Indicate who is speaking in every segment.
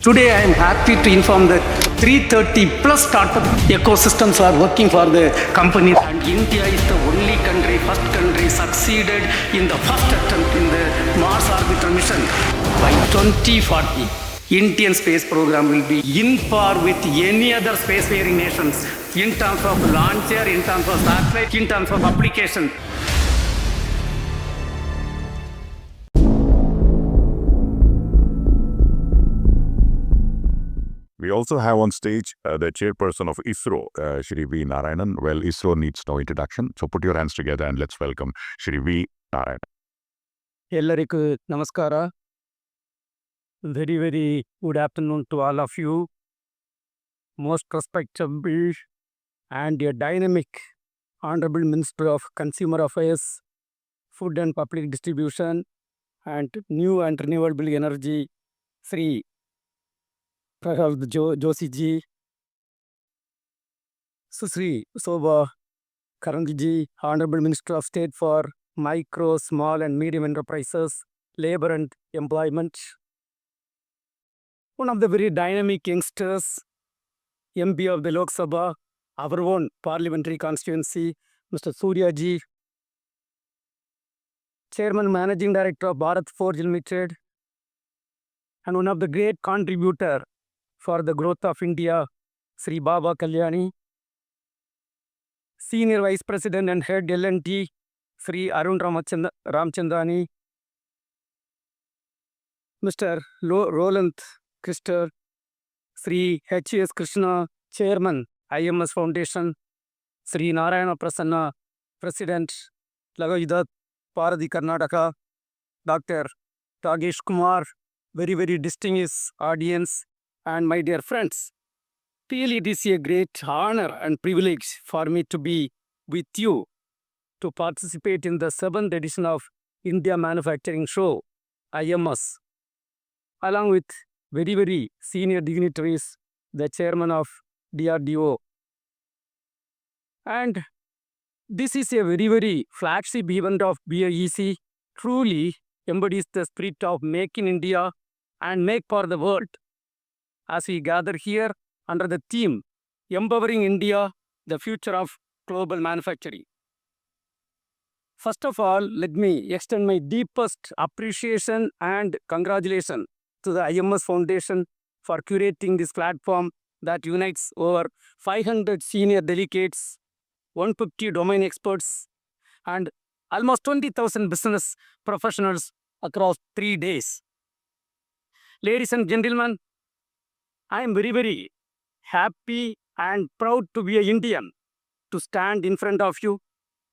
Speaker 1: Today I am happy to inform that 330 plus startup ecosystems are working for the company, and India is the only country, first country succeeded in the first attempt in the Mars orbital mission. By 2040, Indian space program will be in par with any other spacefaring nations in terms of launcher, in terms of satellite, in terms of application.
Speaker 2: We also have on stage the chairperson of ISRO, Shri V. Narayanan. Well, ISRO needs no introduction, so put your hands together and let's welcome Shri V. Narayanan.
Speaker 1: ಎಲ್ಲರಿಗೂ ನಮಸ್ಕಾರ. Very good afternoon to all of you. Most respectable and a dynamic Honorable Minister of Consumer Affairs, Food and Public Distribution and New and Renewable Energy, Shri Joshi ji, Susri Soba Karangi ji, Honorable Minister of State for Micro, Small and Medium Enterprises, Labor and Employment, one of the very dynamic youngsters, MP of the Lok Sabha, our own parliamentary constituency, Mr. Surya ji, Chairman Managing Director of Bharat Forge Limited, and one of the great contributor for the growth of India, Sri Baba Kalyani, Senior Vice President and Head L&T, Sri Arun Ramchandani, Mr. Roland Krister, Sri H.S. Krishna, Chairman, IMS Foundation, Sri Narayana Prasanna, President, Lagavidat Paradhi Karnataka, Dr. Tagesh Kumar, very distinguished audience, and my dear friends. Really, it is a great honor and privilege for me to be with you to participate in the 7th edition of India Manufacturing Show, IMS, along with very senior dignitaries, the chairman of DRDO. And this is a very flagship event of BAEC, truly embodies the spirit of Make in India and Make for the World, as we gather here under the theme, Empowering India, the Future of Global Manufacturing. First of all, let me extend my deepest appreciation and congratulations to the IMS Foundation for curating this platform that unites over 500 senior delegates, 150 domain experts, and almost 20,000 business professionals across 3 days. Ladies and gentlemen, I am very happy and proud to be an Indian, to stand in front of you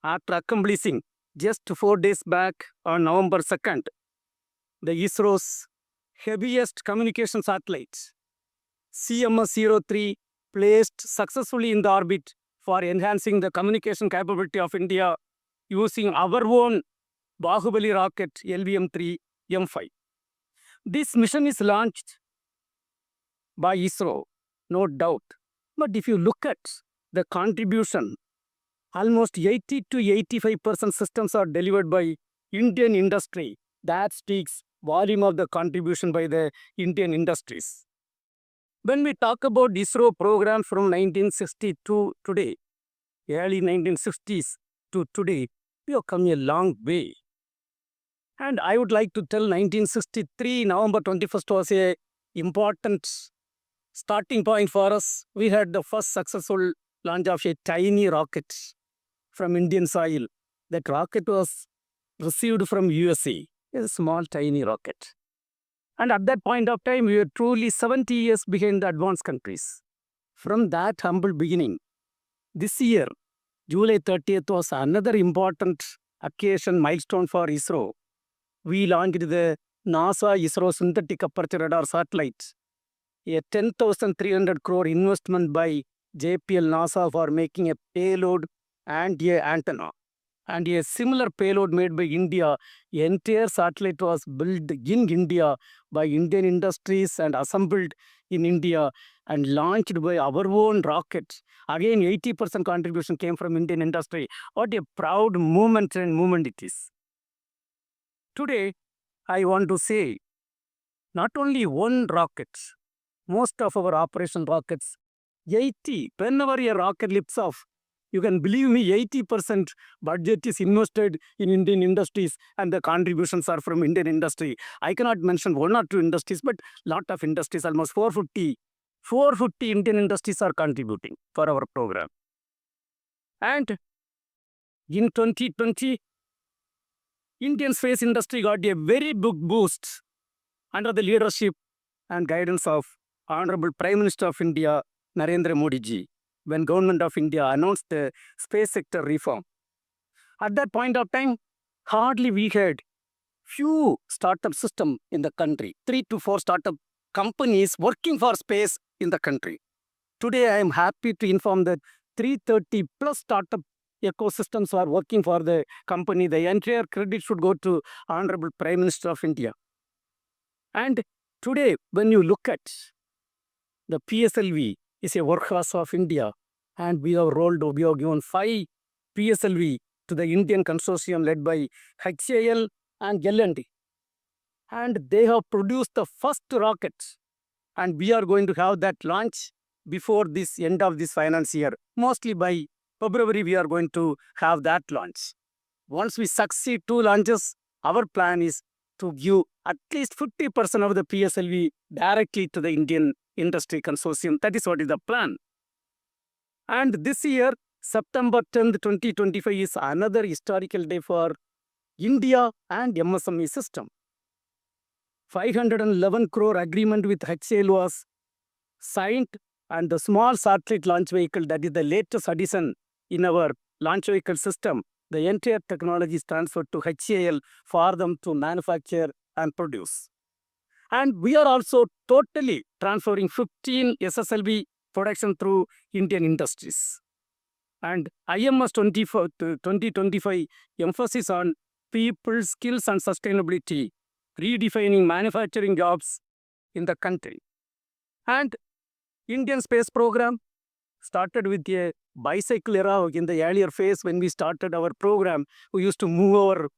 Speaker 1: after accomplishing just 4 days back on November 2nd, the ISRO's heaviest communication satellite, CMS-03, placed successfully in the orbit for enhancing the communication capability of India using our own Bahubali rocket LVM-3 M5. This mission is launched by ISRO, no doubt. But if you look at the contribution, almost 80 to 85% systems are delivered by Indian industry. That speaks volume of the contribution by the Indian industries. When we talk about ISRO program from 1960 to today, early 1960s to today, we have come a long way. And I would like to tell 1963, November 21st was a important starting point for us. We had the first successful launch of a tiny rocket from Indian soil. That rocket was received from USA, a small tiny rocket. And at that point of time, we were truly 70 years behind the advanced countries. From that humble beginning, this year, July 30th was another important occasion milestone for ISRO. We launched the NASA ISRO synthetic aperture radar satellite, a 10,300 crore investment by JPL NASA for making a payload and a antenna. And a similar payload made by India. The entire satellite was built in India by Indian industries and assembled in India and launched by our own rocket. Again, 80% contribution came from Indian industry. What a proud moment it is. Today, I want to say, not only one rocket, most of our operation rockets, 80, whenever a rocket lifts off, you can believe me, 80% budget is invested in Indian industries and the contributions are from Indian industry. I cannot mention one or two industries, but lot of industries, almost 450 Indian industries are contributing for our program. And in 2020, Indian space industry got a very big boost under the leadership and guidance of Honorable Prime Minister of India, Narendra Modi ji, when Government of India announced the space sector reform. At that point of time, hardly we had few startup system in the country, 3 to 4 startup companies working for space in the country. Today, I am happy to inform that 330 plus startup ecosystems are working for the company. The entire credit should go to Honorable Prime Minister of India. And today, when you look at the PSLV is a workhorse of India, and we have given 5 PSLV to the Indian consortium led by HAL and L&T. And they have produced the first rocket, and we are going to have that launch before this end of this finance year. Mostly by February, we are going to have that launch. Once we succeed 2 launches, our plan is to give at least 50% of the PSLV directly to the Indian industry consortium. That is what is the plan. And this year, September 10th, 2025 is another historical day for India and MSME system. 511 crore agreement with HAL was signed, and the small satellite launch vehicle, that is the latest addition in our launch vehicle system, the entire technology is transferred to HAL for them to manufacture and produce. And we are also totally transferring 15 SSLV production through Indian industries. And IMS 2025 emphasis on people, skills and sustainability, redefining manufacturing jobs in the country. And Indian space program started with a bicycle era. In the earlier phase, when we started our program, we used to move our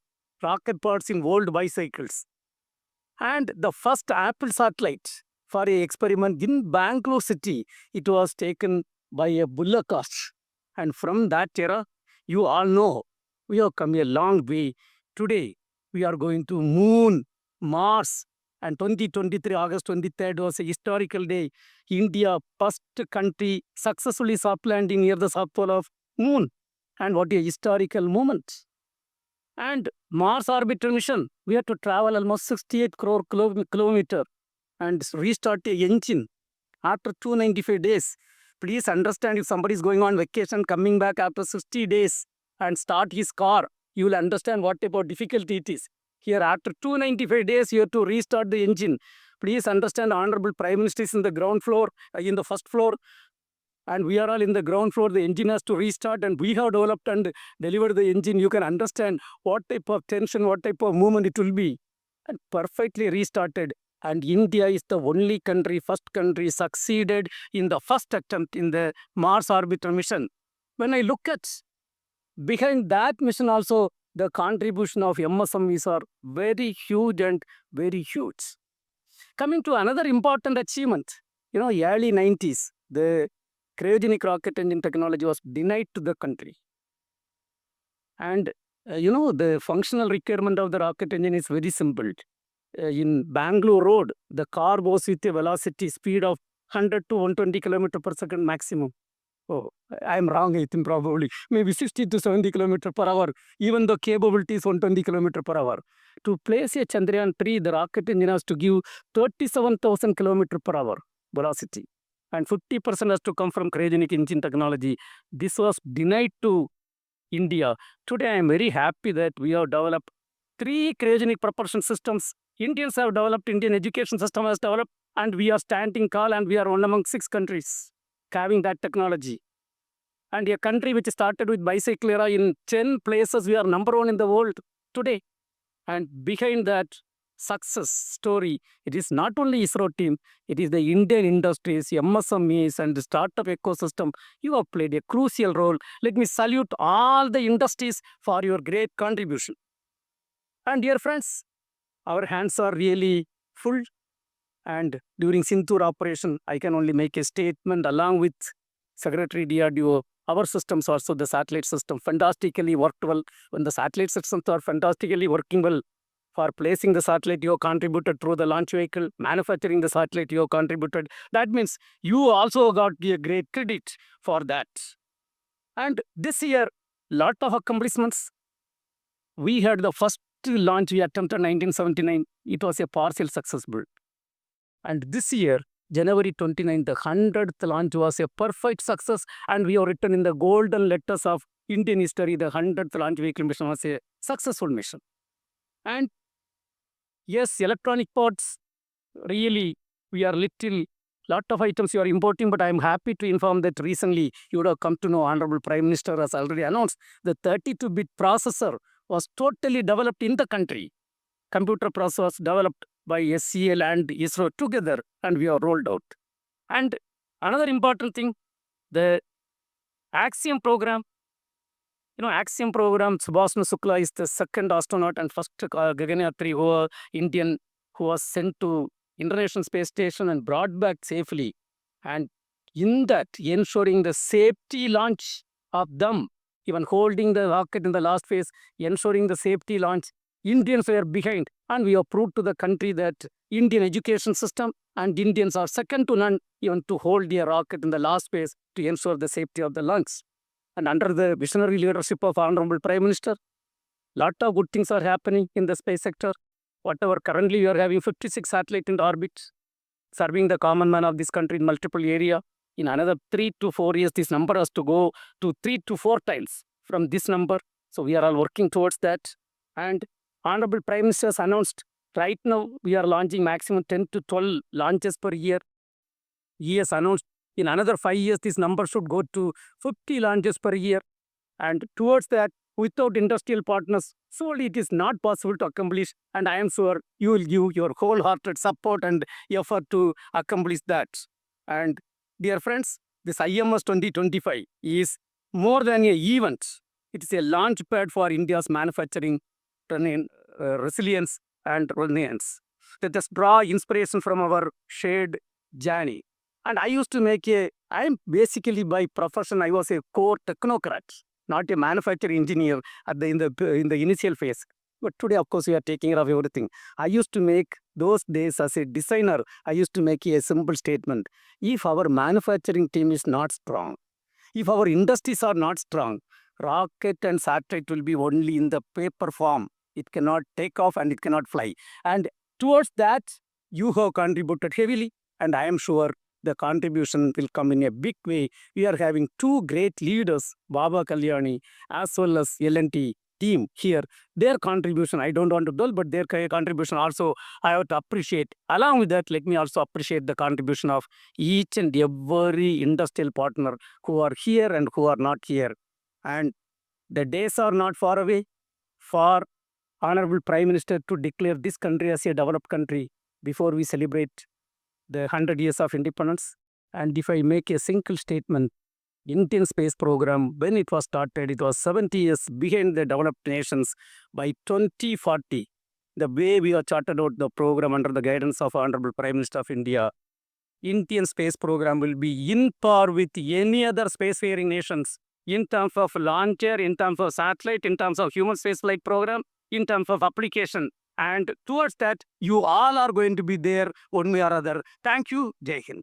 Speaker 1: rocket parts in old bicycles. And the first Apple satellite for an experiment in Bangalore city, it was taken by a bullock cart. And from that era, you all know, we have come a long way. Today, we are going to Moon, Mars, and 2023, August 23rd was a historical day. India, first country, successfully soft landing near the south pole of Moon. And what a historical moment. And Mars orbiter mission, we have to travel almost 68 crore kilometer and restart the engine after 295 days. Please understand, if somebody is going on vacation, coming back after 60 days and start his car, you will understand what type of difficulty it is. Here, after 295 days, you have to restart the engine. Please understand, Honorable Prime Minister is in the ground floor, in the first floor, and we are all in the ground floor. The engine has to restart, and we have developed and delivered the engine. You can understand what type of tension, what type of movement it will be. And perfectly restarted. And India is the only country, first country succeeded in the first attempt in the Mars orbiter mission. When I look at behind that mission also, the contribution of MSMEs are very huge and very huge. Coming to another important achievement, early 90s, the cryogenic rocket engine technology was denied to the country. And, the functional requirement of the rocket engine is very simple. In Bangalore road, the car goes with a velocity speed of 100 to 120 km per second maximum. Oh, I am wrong, I think probably. Maybe 60 to 70 km per hour, even though capability is 120 km per hour. To place a Chandrayaan 3, the rocket engine has to give 37,000 km per hour velocity. And 50% has to come from cryogenic engine technology. This was denied to India. Today, I am very happy that we have developed 3 cryogenic propulsion systems. Indians have developed, Indian education system has developed, and we are standing tall, and we are one among 6 countries having that technology. And a country which started with bicycle era, in 10 places, we are number 1 in the world today. And behind that success story, it is not only ISRO team, it is the Indian industries, MSMEs, and the startup ecosystem. You have played a crucial role. Let me salute all the industries for your great contribution. And dear friends, our hands are really full, And during Sintur operation, I can only make a statement along with Secretary DRDO. Our systems also, the satellite system, fantastically worked well. When the satellite systems are fantastically working well, for placing the satellite, you have contributed through the launch vehicle, manufacturing the satellite, you have contributed. That means you also got a great credit for that. And this year, lot of accomplishments. We had the first launch we attempted in 1979. It was a partial success build. And this year, January 29th, the 100th launch was a perfect success, and we have written in the golden letters of Indian history, the 100th launch vehicle mission was a successful mission. And yes, electronic parts, really, we are lot of items you are importing, but I am happy to inform that recently you would have come to know Honorable Prime Minister has already announced the 32-bit processor was totally developed in the country. Computer processor was developed by SCL and ISRO together, and we have rolled out. And another important thing, the Axiom program. Axiom program, Subhasna Shukla is the second astronaut and first Gaganyatri Indian who was sent to International Space Station and brought back safely. And in that, ensuring the safety launch of them, even holding the rocket in the last phase, ensuring the safety launch, Indians were behind. And we have proved to the country that Indian education system and Indians are second to none even to hold their rocket in the last phase to ensure the safety of the launch. And under the visionary leadership of Honorable Prime Minister, lot of good things are happening in the space sector. Whatever, currently we are having 56 satellites in orbit, serving the common man of this country in multiple area. In another 3 to 4 years, this number has to go to 3 to 4 times from this number. So we are all working towards that. And Honorable Prime Minister has announced right now we are launching maximum 10 to 12 launches per year. He has announced in another 5 years, this number should go to 50 launches per year. And towards that, without industrial partners, solely it is not possible to accomplish. And I am sure you will give your wholehearted support and effort to accomplish that. And dear friends, this IMS 2025 is more than an event. It is a launch pad for India's manufacturing resilience and resilience. Let us draw inspiration from our shared journey. And I am basically by profession, I was a core technocrat, not a manufacturing engineer in the initial phase. But today, of course, we are taking care of everything. I used to make those days as a designer, I used to make a simple statement. If our manufacturing team is not strong, if our industries are not strong, rocket and satellite will be only in the paper form. It cannot take off and it cannot fly. And towards that, you have contributed heavily. And I am sure the contribution will come in a big way. We are having two great leaders, Baba Kalyani as well as L&T team here. Their contribution, I don't want to dwell, but their contribution also I have to appreciate. Along with that, let me also appreciate the contribution of each and every industrial partner who are here and who are not here. And the days are not far away for Honorable Prime Minister to declare this country as a developed country before we celebrate the 100 years of independence. And if I make a single statement, Indian space program, when it was started, it was 70 years behind the developed nations. By 2040, the way we have charted out the program under the guidance of Honorable Prime Minister of India, Indian space program will be in par with any other spacefaring nations in terms of launcher, in terms of satellite, in terms of human spaceflight program, in terms of application. And towards that, you all are going to be there one way or other. Thank you. Jai Hind.